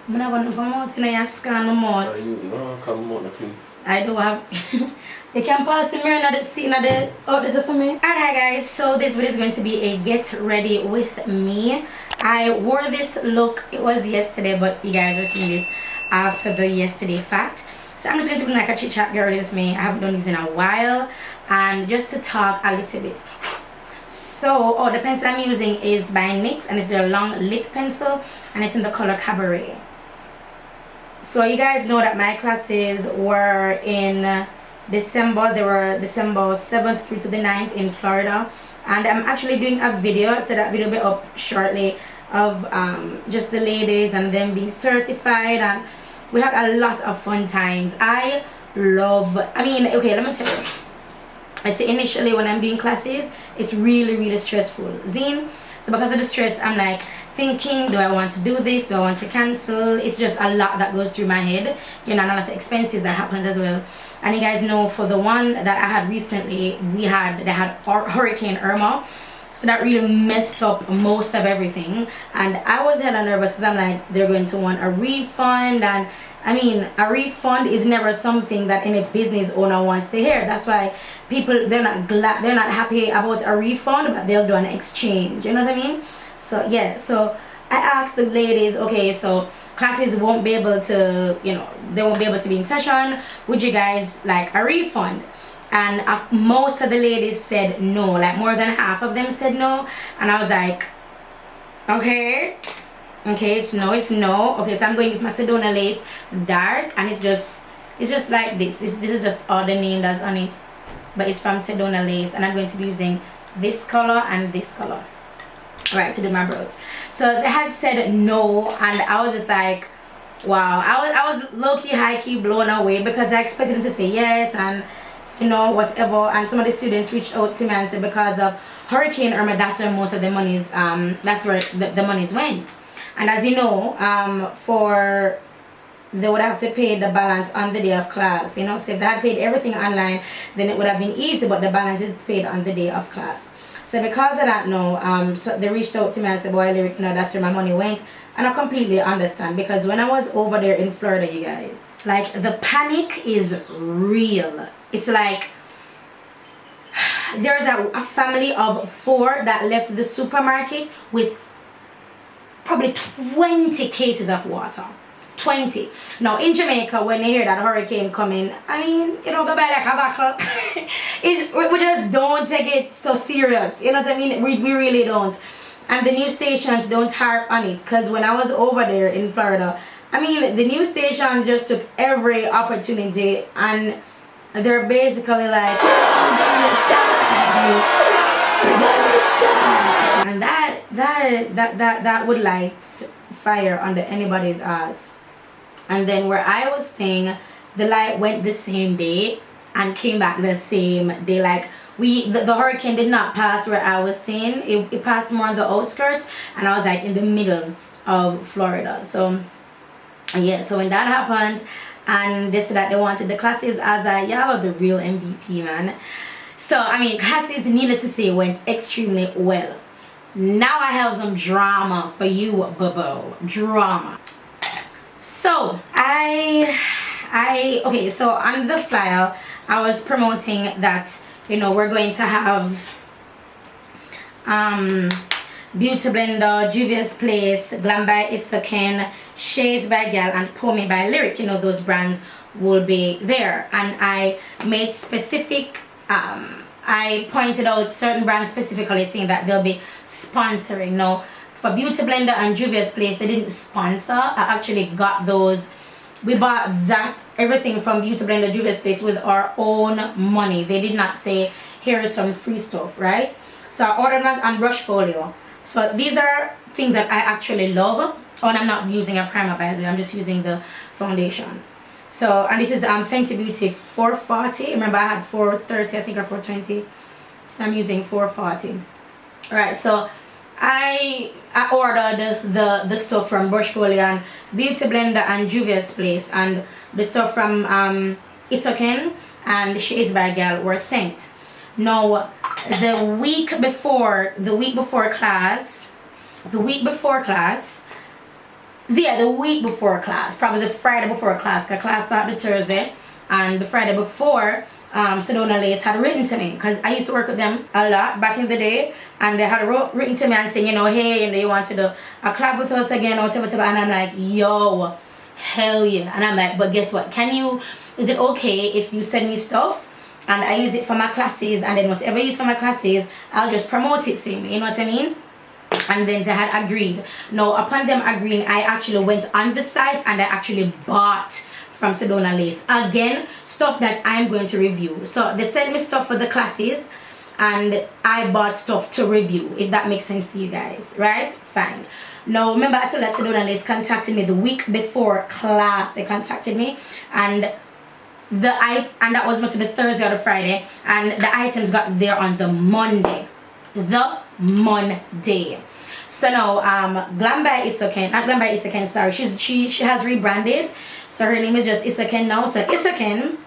I'm not going to come out in a scan no more. You don't come out clean. I do have. You can pass the mirror and the seat and the. Oh, this is for me. Alright, guys. So this video is going to be a get ready with me. I wore this look. It was yesterday, but you guys are seeing this after the yesterday fact. So I'm just going to bring like a chit chat get ready with me. I haven't done this in a while, and just to talk a little bit. So, the pencil I'm using is by NYX, and it's their long lip pencil, and it's in the color Cabaret. So you guys know that my classes were in December. They were December 7th through to the 9th in Florida, and I'm actually doing a video, so that video will be up shortly, of just the ladies and them being certified, and we had a lot of fun times. Okay, let me tell you. I say initially when I'm doing classes, it's really stressful, zine. So because of the stress, I'm like thinking, do I want to do this, do I want to cancel? It's just a lot that goes through my head, you know, and a lot of expenses that happens as well. And you guys know, for the one that I had recently, they had Hurricane Irma, so that really messed up most of everything, and I was hella nervous because I'm like, they're going to want a refund, and I mean, a refund is never something that any business owner wants to hear. That's why people, they're not happy about a refund, but they'll do an exchange, you know what I mean? So yeah, so I asked the ladies, okay, so classes won't be able to, you know, they won't be able to be in session, would you guys like a refund? And most of the ladies said no, like more than half of them said no, and I was like, okay, it's no. Okay, so I'm going with my Sedona lace dark, and it's just like this. This is just all the name that's on it, but it's from Sedona lace, and I'm going to be using this color and this color, right, to do my brows. So they had said no, and I was just like, wow. I was low-key, high-key blown away, because I expected them to say yes and, you know, whatever. And some of the students reached out to me and said because of Hurricane Irma, that's where most of the monies that's where the monies went. And as you know, they would have to pay the balance on the day of class, you know. So if they had paid everything online, then it would have been easy, but the balance is paid on the day of class. So because of that, no, so they reached out to me and said, boy, Lyric, you know, that's where my money went. And I completely understand, because when I was over there in Florida, you guys, like, the panic is real. It's like there's a family of 4 that left the supermarket with probably 20 cases of water. 20. Now in Jamaica, when they hear that hurricane coming, I mean, you know, go by like a buckle. We just don't take it so serious, you know what I mean? We really don't. And the news stations don't harp on it, because when I was over there in Florida, I mean, the news stations just took every opportunity, and they're basically like, and that would light fire under anybody's ass. And then where I was staying, the light went the same day and came back the same day. Like, the hurricane did not pass where I was staying. It passed more on the outskirts, and I was like in the middle of Florida. So yeah, so when that happened, and they said that they wanted the classes, as y'all are the real MVP, man. So I mean, classes, needless to say, went extremely well. Now I have some drama for you, Bobo. Drama. So okay, so on the flyer I was promoting that, you know, we're going to have Beauty Blender, Juvia'S Place, Glam by Isoken, Shades by Gal, and Pour Me by Lyric. You know, those brands will be there, and I made specific I pointed out certain brands specifically, saying that they'll be sponsoring. Now for Beauty Blender and Juvia'S Place, they didn't sponsor. I actually got those. We bought everything from Beauty Blender, Juvia'S Place with our own money. They did not say, here is some free stuff, right? So I ordered that on Brushfolio. So these are things that I actually love. Oh, and I'm not using a primer, by the way. I'm just using the foundation. So, and this is Fenty Beauty 440. Remember, I had 430, I think, or 420. So I'm using 440. Alright, so I ordered the stuff from Brushfolio and Beauty Blender and Juvia'S Place, and the stuff from Itoken and Shades by Gal were sent. Now the week before class, the week before class, probably the Friday before class, because class started Thursday, and the Friday before, Sedona Lace had written to me, because I used to work with them a lot back in the day, and they had written to me and saying, you know, hey, and they want to do a collab with us again, or whatever, and I'm like, yo, hell yeah. And I'm like, but guess what, is it okay if you send me stuff and I use it for my classes, and then whatever I use for my classes, I'll just promote it, see me, you know what I mean? And then they had agreed. Now, upon them agreeing, I actually went on the site and I actually bought from Sedona Lace again stuff that I'm going to review. So they sent me stuff for the classes and I bought stuff to review, if that makes sense to you guys, right? Fine. Now remember, I told you Sedona Lace contacted me the week before class. They contacted me, and that was mostly the Thursday or the Friday, and the items got there on the Monday. So now Glam by Isaken, not Glam by Isaken, sorry, she has rebranded, so her name is just Isaken now. So Isaken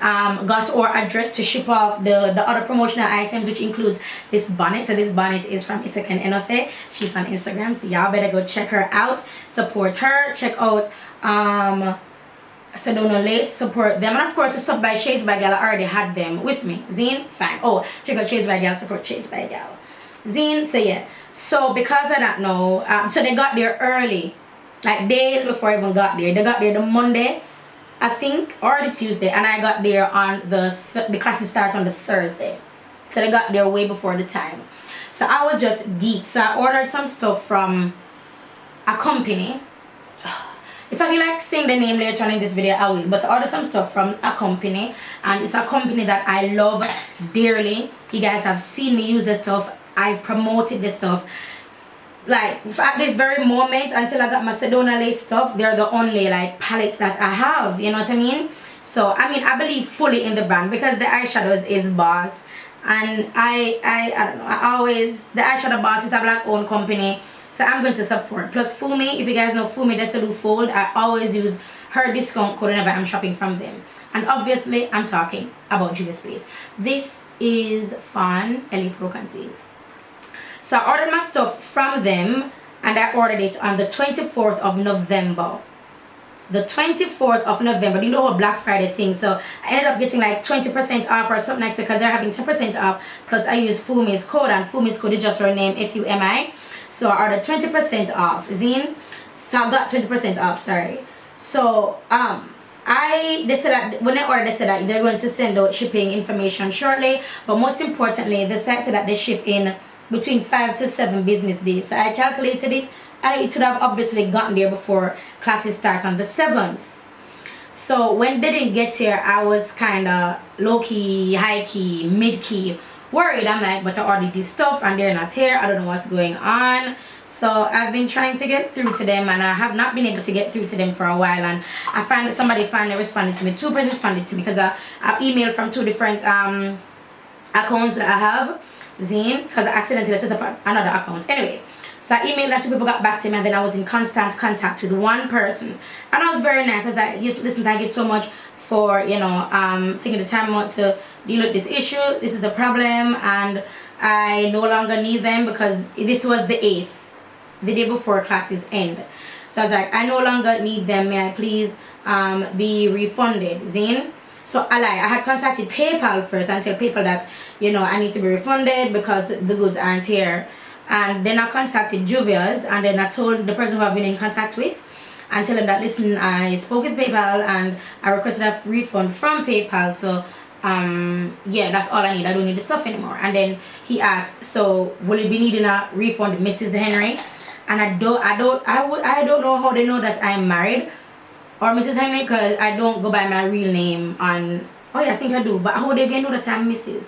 got our address to ship off the other promotional items, which includes this bonnet. So this bonnet is from Isaken Enofe. She's on Instagram, so y'all better go check her out, support her, check out Sedona Lace, support them, and of course the stuff by Shades by Gal, I already had them with me. Zine, fine. Oh, check out Shades by Gal, support Shades by Gal. Zine, so yeah. So because of that now, so they got there early, like days before I even got there. They got there the Monday, I think, or the Tuesday, and I got there on the classes start on the Thursday. So they got there way before the time. So I was just geeked. So I ordered some stuff from a company. If I feel like saying the name later on in this video, I will. But I ordered some stuff from a company, and it's a company that I love dearly. You guys have seen me use this stuff. I promoted this stuff. Like, at this very moment, until I got my Sedona Lace stuff, they're the only like palettes that I have. You know what I mean? So, I mean, I believe fully in the brand because the eyeshadows is Boss. And I don't know, the eyeshadow Boss is a black owned company. So I'm going to support. Plus Fumi, if you guys know Fumi Desilu Fold, I always use her discount code whenever I'm shopping from them. And obviously, I'm talking about Juvia'S Place. This is Fan Ellie Pro Conceal. So I ordered my stuff from them, and I ordered it on the 24th of November. The 24th of November, you know how Black Friday thing. So I ended up getting like 20% off or something like that because they're having 10% off. Plus I used Fumi's code, and Fumi's code is just her name, Fumi. So I ordered 20% off, Zine. So I got 20% off, sorry. So they said that when I ordered, they said that they're going to send out shipping information shortly. But most importantly, they said that they ship in between 5 to 7 business days. So I calculated it, and it should have obviously gotten there before classes start on the 7th. So when they didn't get here, I was kind of low-key, high-key, mid-key worried. I'm like, but I ordered this stuff and they're not here. I don't know what's going on. So I've been trying to get through to them, and I have not been able to get through to them for a while. And I find that somebody finally responded to me. 2 persons responded to me because I emailed from 2 different accounts that I have, Zine, because I accidentally set up another account. Anyway, so I emailed that 2 people, got back to me, and then I was in constant contact with 1 person, and I was very nice. I was like, listen, thank you so much for, you know, taking the time out to deal with this issue. This is the problem, and I no longer need them because this was the 8th, the day before classes end. So I was like, I no longer need them. May I please be refunded, Zine? So I had contacted PayPal first and tell PayPal that, you know, I need to be refunded because the goods aren't here. And then I contacted Juvia'S, and then I told the person who I've been in contact with and tell him that, listen, I spoke with PayPal and I requested a refund from PayPal. So yeah, that's all I need. I don't need the stuff anymore. And then he asked, so will you be needing a refund, Mrs. Henry? And I don't know how they know that I'm married or Mrs. Henry, because I don't go by my real name on. Oh yeah, I think I do. But how they gonna know that I'm Mrs.?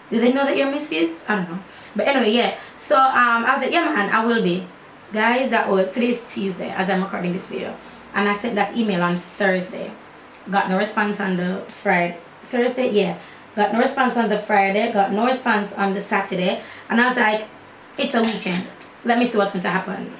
Do they know that you're Mrs.? I don't know. But anyway, yeah. So I was like, yeah man, I will be. Guys, today's Tuesday as I'm recording this video. And I sent that email on Thursday. Got no response on the Friday. Thursday? Yeah. Got no response on the Friday. Got no response on the Saturday. And I was like, it's a weekend. Let me see what's going to happen.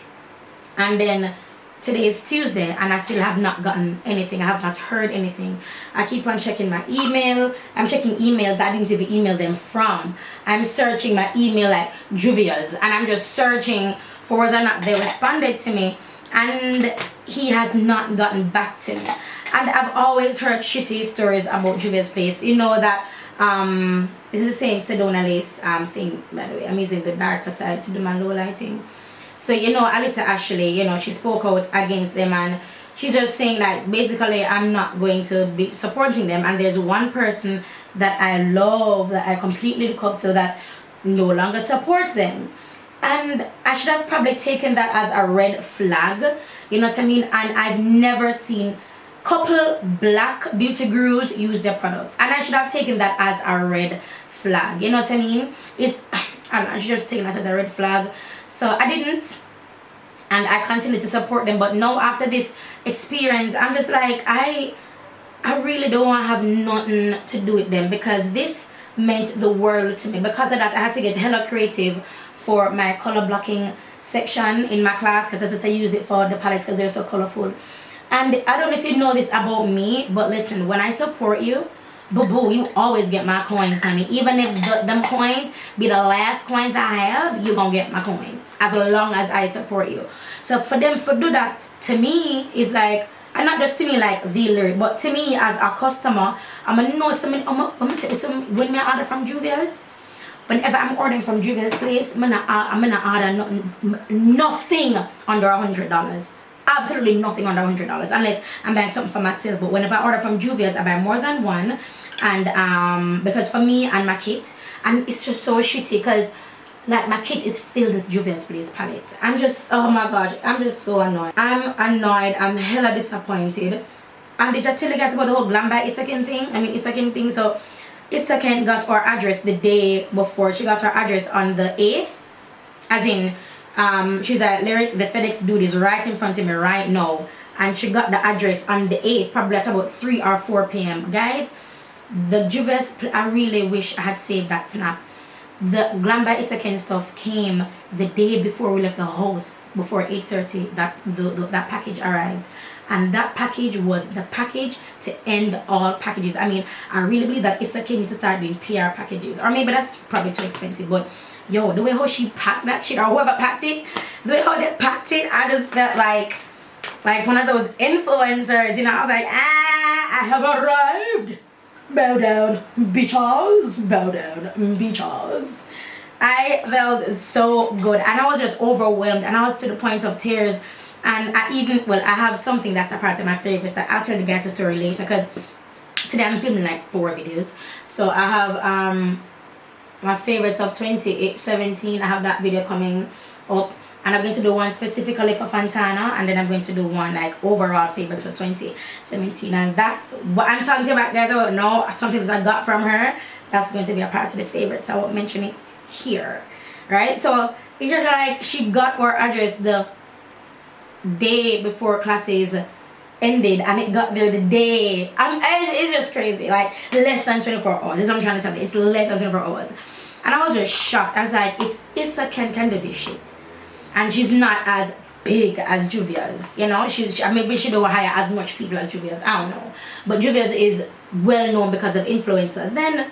And then today is Tuesday, and I still have not gotten anything. I have not heard anything. I keep on checking my email. I'm checking emails that I didn't even email them from. I'm searching my email like Juvia'S, and I'm just searching for whether or not they responded to me, and he has not gotten back to me. And I've always heard shitty stories about Juvia'S place. You know that this is the same Sedona lace thing, by the way. I'm using the darker side to do my low lighting. So you know, Alyssa Ashley, you know, she spoke out against them, and she's just saying that basically I'm not going to be supporting them. And there's one person that I love, that I completely look up to, that no longer supports them. And I should have probably taken that as a red flag, you know what I mean? And I've never seen couple black beauty gurus use their products, and I should have taken that as a red flag, you know what I mean? I don't know, I should just take that as a red flag. So I didn't, and I continued to support them. But now after this experience, I'm just like, I really don't want to have nothing to do with them, because this meant the world to me. Because of that, I had to get hella creative for my color blocking section in my class, because I just use it for the palettes because they're so colorful. And I don't know if you know this about me, but listen, when I support you, boo-boo, you always get my coins, honey. Even if them coins be the last coins I have, you gonna get my coins as long as I support you. So for them to do that to me is like, and not just to me like the lyric, but to me as a customer, I'm gonna know something. I'm gonna tell you something. When I order from Juvia'S, whenever I'm ordering from Juvia'S place, I'm gonna order nothing under $100. Absolutely nothing under $100, unless I'm buying something for myself. But whenever I order from Juvia'S, I buy more than one. And because for me and my kit, and it's just so shitty because like my kit is filled with Juvia'S place palettes. I'm just, oh my gosh, I'm just so annoyed. I'm hella disappointed. And did I tell you guys about the whole Glam by Isakin thing? I mean, Isakin thing. So Isakin got our address the day before. She got our address on the 8th, as in she's like, Lyric, the FedEx dude is right in front of me right now, and she got the address on the 8th, probably at about 3 or 4 p.m. Guys, the Juvia'S, I really wish I had saved that snap. The Glam by Isakin stuff came the day before we left the house, before 8:30. That package arrived, and that package was the package to end all packages. I mean, I really believe that Isakin needs to start doing PR packages, or maybe that's probably too expensive, but yo, the way how she packed that shit, or whoever packed it, the way how they packed it, I just felt like one of those influencers, you know. I was like, I have arrived. Bow down, bitches. Bow down, bitches. I felt so good, and I was just overwhelmed, and I was to the point of tears. And I have something that's a part of my favorites that I'll tell the guys the story later, because today I'm filming like 4 videos. So I have my favorites of 2017. I have that video coming up, and I'm going to do one specifically for Fantana, and then I'm going to do one like overall favorites for 2017. And that's what I'm talking to you about, guys. I don't know, something that I got from her that's going to be a part of the favorites. I won't mention it here, right? So it's just like she got our address the day before classes ended, and it got there the day. It's just crazy. Like less than 24 hours. This is what I'm trying to tell you. It's less than 24 hours. And I was just shocked. I was like, if Issa can do this shit, and she's not as big as Juvia'S, you know, maybe she don't hire as much people as Juvia'S, I don't know, but Juvia'S is well known because of influencers. Then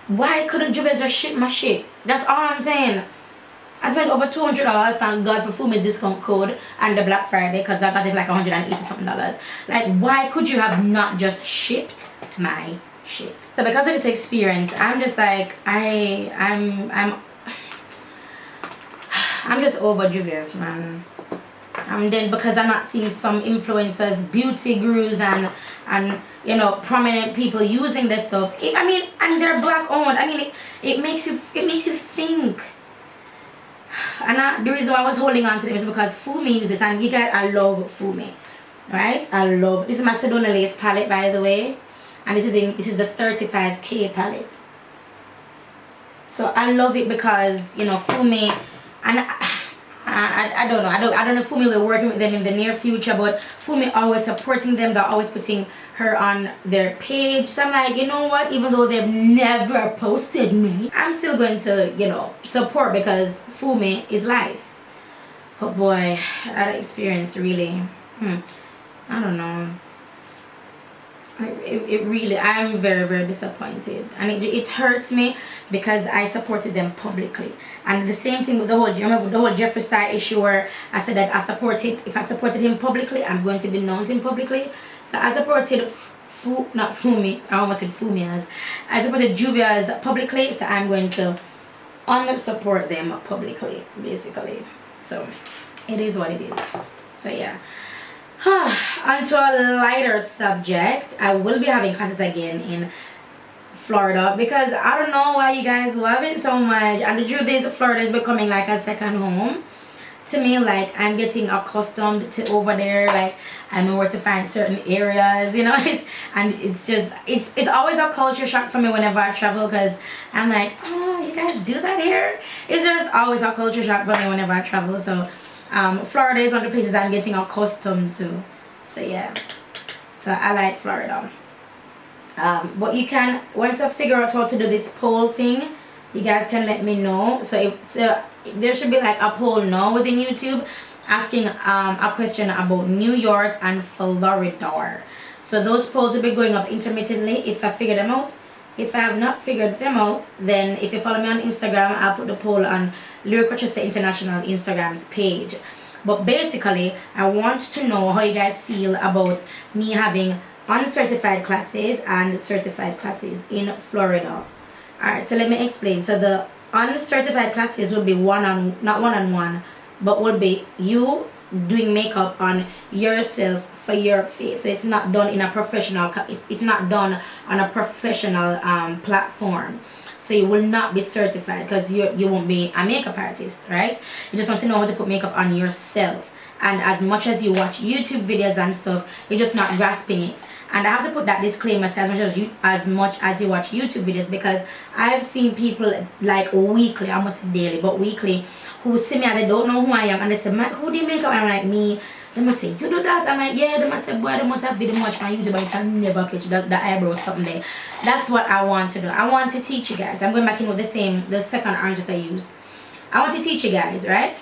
why couldn't Juvia'S just ship my shit? That's all I'm saying. I spent over $200, thank God, for Fumi's discount code and the Black Friday, because I got it for like $180 something. Like, why could you have not just shipped my shit? So because of this experience, I'm just like, I'm just over Juvia'S, man. And then because I'm not seeing some influencers, beauty gurus, and you know, prominent people using this stuff. I mean, and they're black owned. I mean, it makes you think. And the reason why I was holding on to them is because Fumi uses it, and you guys, I love Fumi, right? This is my Sedona lace palette, by the way, and this is the 35K palette. So I love it because, you know, Fumi, and I don't know, I don't know if Fumi will be working with them in the near future, but Fumi always supporting them. They're always putting her on their page. So I'm like, you know what, even though they've never posted me, I'm still going to, you know, support, because Fumi is life. But boy, that experience really, I don't know. It really, I'm very, very disappointed, and it hurts me because I supported them publicly. And the same thing with the whole, you remember the whole Jeffree Star issue where I said that I support him. If I supported him publicly, I'm going to denounce him publicly. So I supported not Fumi, I almost said Fumias. I supported Juvia'S publicly, so I'm going to unsupport them publicly, basically. So it is what it is. So yeah. Onto a lighter subject, I will be having classes again in Florida because I don't know why you guys love it so much. And the truth is, Florida is becoming like a second home to me. Like, I'm getting accustomed to over there. Like, I know where to find certain areas, you know. It's always a culture shock for me whenever I travel, because I'm like, oh, you guys do that here? It's just always a culture shock for me whenever I travel. So Florida is one of the places I'm getting accustomed to. So yeah, so I like Florida. But you can, once I figure out how to do this poll thing, you guys can let me know. So there should be like a poll now within YouTube asking a question about New York and Florida. So those polls will be going up intermittently if I figure them out. If I have not figured them out, then if you follow me on Instagram, I'll put the poll on LyricRochester International Instagram's page. But basically, I want to know how you guys feel about me having uncertified classes and certified classes in Florida. Alright, so let me explain. So the uncertified classes will be not one-on-one, but will be you doing makeup on yourself for your face. So it's not done in a professional, it's not done on a professional platform. So you will not be certified because you won't be a makeup artist, right? You just want to know how to put makeup on yourself. And as much as you watch YouTube videos and stuff, you're just not grasping it. And I have to put that disclaimer, so as much as you watch YouTube videos, because I've seen people like weekly, almost daily, but weekly, who see me and they don't know who I am, and they say, who do you make up? And I'm like, me. They must say, you do that? I'm like, yeah. They must say, boy, they must have video much on YouTube, but you can never catch the eyebrow or something there. That's what I want to do. I want to teach you guys. I'm going back in with the second orange that I used. I want to teach you guys, right?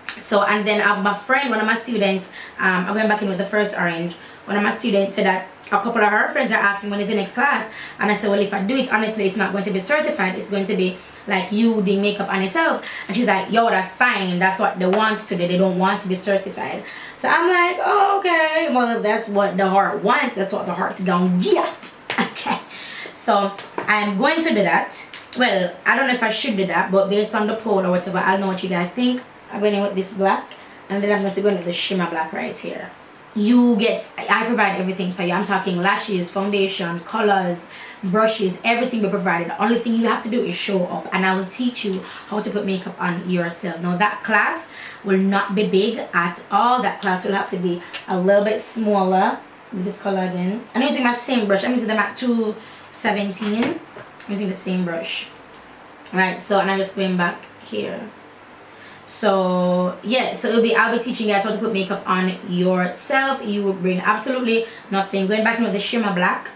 So, and then my friend, one of my students, I'm going back in with the first orange. One of my students said that a couple of her friends are asking when is the next class, and I said, well, if I do it, honestly, it's not going to be certified. It's going to be like you doing makeup on yourself. And she's like, yo, that's fine. That's what they want to do. They don't want to be certified. So I'm like, oh, okay, well, if that's what the heart wants, that's what the heart's gonna get. Okay, so I'm going to do that. Well, I don't know if I should do that, but based on the poll or whatever, I'll know what you guys think. I'm going in with this black, and then I'm going to go in with the shimmer black right here. I provide everything for you. I'm talking lashes, foundation, colors, brushes, everything we provided. The only thing you have to do is show up, and I will teach you how to put makeup on yourself. Now that class will not be big at all. That class will have to be a little bit smaller. With this color again. I'm using my same brush. I'm using them at 217. I'm using the same brush. Right, so and I'm just going back here. So yeah, so I'll be teaching you guys how to put makeup on yourself. You will bring absolutely nothing. Going back in with the shimmer black,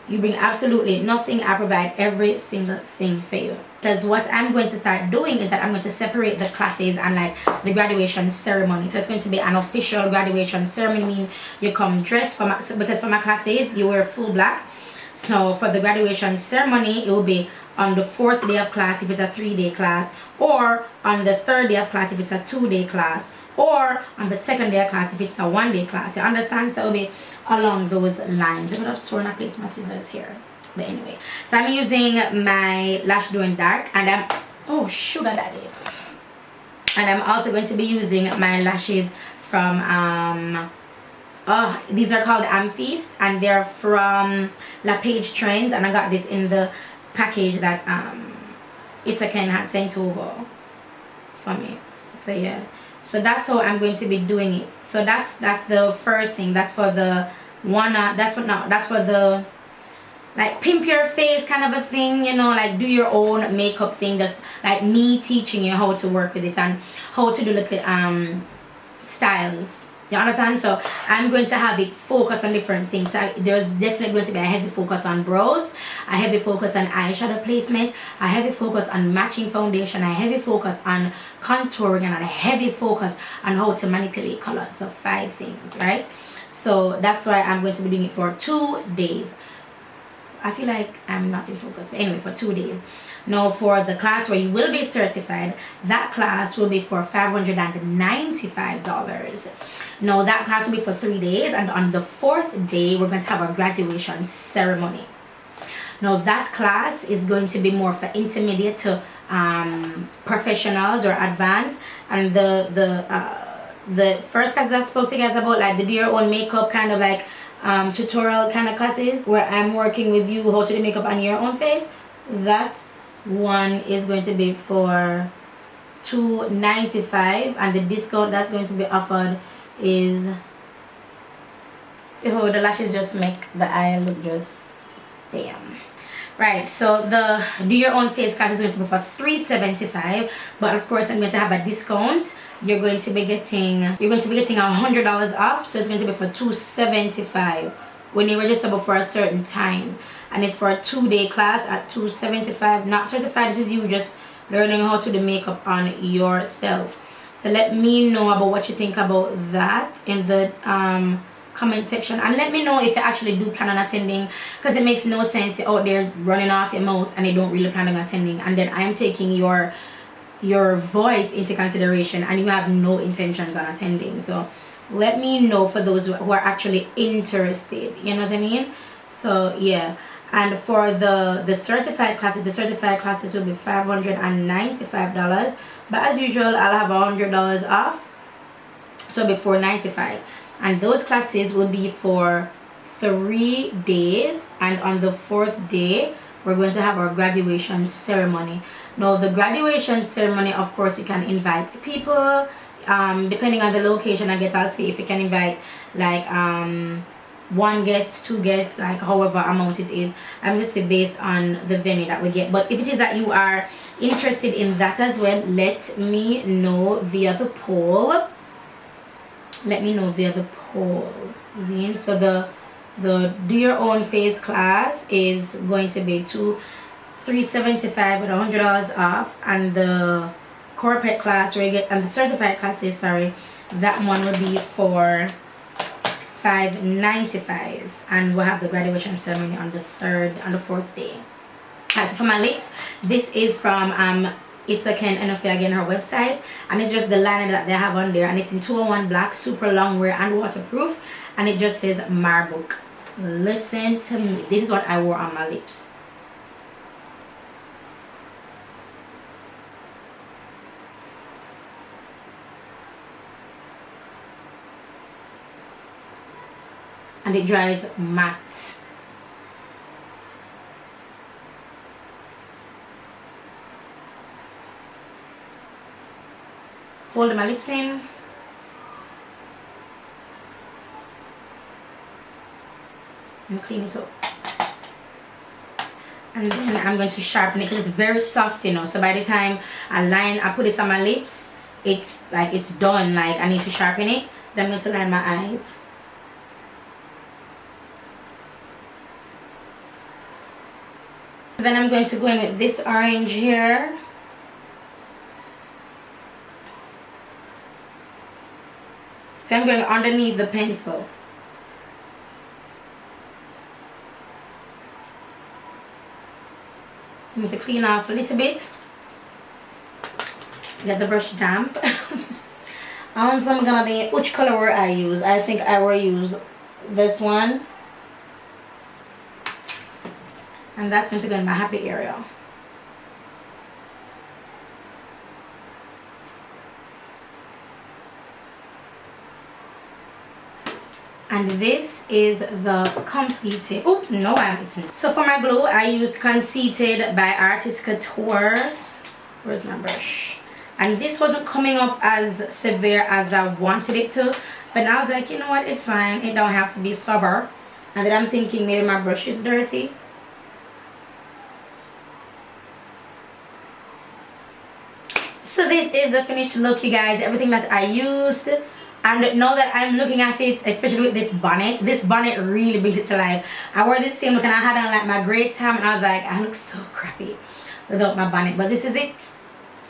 you bring absolutely nothing. I provide every single thing for you. Because what I'm going to start doing is that I'm going to separate the classes and like the graduation ceremony. So it's going to be an official graduation ceremony, meaning you come dressed because for my classes you wear full black. So for the graduation ceremony, it will be on the 4th day of class if it's a 3-day class, or on the 3rd day of class if it's a 2-day class, or on the 2nd day of class if it's a 1-day class. You understand? So it will be along those lines. I could have sworn I placed my scissors here, but anyway. So I'm using my Lash Glow in Dark, and I'm sugar daddy. And I'm also going to be using my lashes from these are called Amethyst, and they're from La Page Trends, and I got this in the package that Isaken had sent over for me. So yeah, so that's how I'm going to be doing it. So that's the first thing. That's for the that's for the like pimp your face kind of a thing, you know, like do your own makeup thing, just like me teaching you how to work with it and how to do like styles You understand? So I'm going to have it focus on different things. So there's definitely going to be a heavy focus on brows, a heavy focus on eyeshadow placement, a heavy focus on matching foundation, a heavy focus on contouring, and a heavy focus on how to manipulate colors. So 5 things, right? So that's why I'm going to be doing it for 2 days. I feel like I'm not in focus, but anyway, for 2 days. Now for the class where you will be certified, that class will be for $595. Now that class will be for 3 days, and on the 4th day we're going to have our graduation ceremony. Now that class is going to be more for intermediate to professionals or advanced, and the first class that I spoke to you guys about, like the do your own makeup kind of like tutorial kind of classes where I'm working with you how to do makeup on your own face, that one is going to be for $295, and the discount that's going to be offered is, oh, the lashes just make the eye look just bam. Right, so the do your own face class is going to be for $375, but of course I'm going to have a discount. You're going to be getting $100 off, so it's going to be for $275 when you register before a certain time, and it's for a 2-day class at $275. Not certified, this is you just learning how to do makeup on yourself. So let me know about what you think about that in the comment section, and let me know if you actually do plan on attending, because it makes no sense you're out there running off your mouth and you don't really plan on attending, and then I'm taking your voice into consideration and you have no intentions on attending. So let me know for those who are actually interested, you know what I mean? So yeah. And for the certified classes, will be $595, but as usual I'll have $100 off, so it'll be $495. And those classes will be for 3 days, and on the 4th day we're going to have our graduation ceremony. Now the graduation ceremony, of course, you can invite people depending on the location. I'll see if you can invite like 1 guest, 2 guests, like however amount it is. I'm just based on the venue that we get. But if it is that you are interested in that as well, let me know via the poll. So the do your own face class is going to be $375 with $100 off, and the corporate class where you get, and the certified classes, sorry, that one will be for $595, and we'll have the graduation ceremony on the 4th day. As for my lips, this is from Isaken Enofia, again, her website, and it's just the liner that they have on there, and it's in 201 black, super long wear and waterproof, and it just says Marbuk. Listen to me, this is what I wore on my lips. And it dries matte. Fold my lips in. And clean it up. And then I'm going to sharpen it because it's very soft, you know. So by the time I put this on my lips, it's like it's done. Like I need to sharpen it. Then I'm going to line my eyes. Then I'm going to go in with this orange here. So I'm going underneath the pencil. I'm going to clean off a little bit. Get the brush damp. And so I'm going to be, which color will I use? I think I will use this one. And that's going to go in my happy area. And this is the completed, oh no, it's not. So for my glow, I used Conceited by Artist Couture. Where's my brush? And this wasn't coming up as severe as I wanted it to, but now I was like, you know what, it's fine, it don't have to be sober. And then I'm thinking maybe my brush is dirty. So this is the finished look, you guys. Everything that I used And now that I'm looking at it, especially with this bonnet really brings it to life. I wore this same look and I had on like my grey tam, and I was like, I look so crappy without my bonnet, but this is it.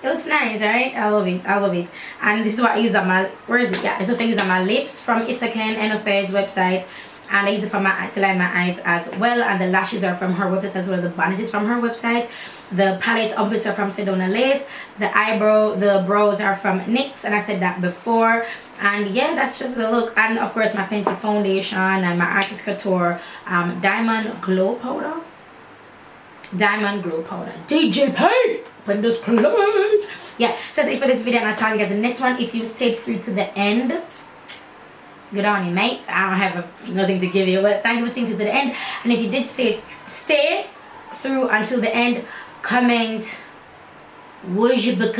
It looks nice, right? I love it. And this is what I use on my, where is it? Yeah, this is what I use on my lips from Isaken Enofe's website, and I use it for my to line my eyes as well. And the lashes are from her website as well. The bonnet is from her website. The palettes obviously are from Sedona Lace. The brows are from NYX, and I said that before. And yeah, that's just the look. And of course my Fenty foundation and my Artist Couture Diamond Glow Powder. DJP! When those please. Yeah, so that's it for this video, and I'll tell you guys in the next one. If you stayed through to the end, good on you, mate. I don't have nothing to give you, but thank you for staying through to the end. And if you did stay through until the end, comment was you black?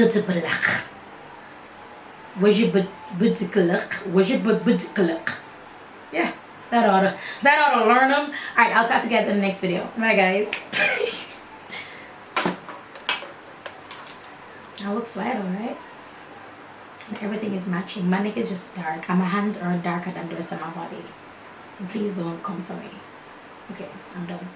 Yeah, that ought to learn them. Alright, I'll talk to you guys in the next video. Bye guys. I look flat, alright? And everything is matching. My neck is just dark and my hands are darker than the rest of my body. So please don't come for me. Okay, I'm done.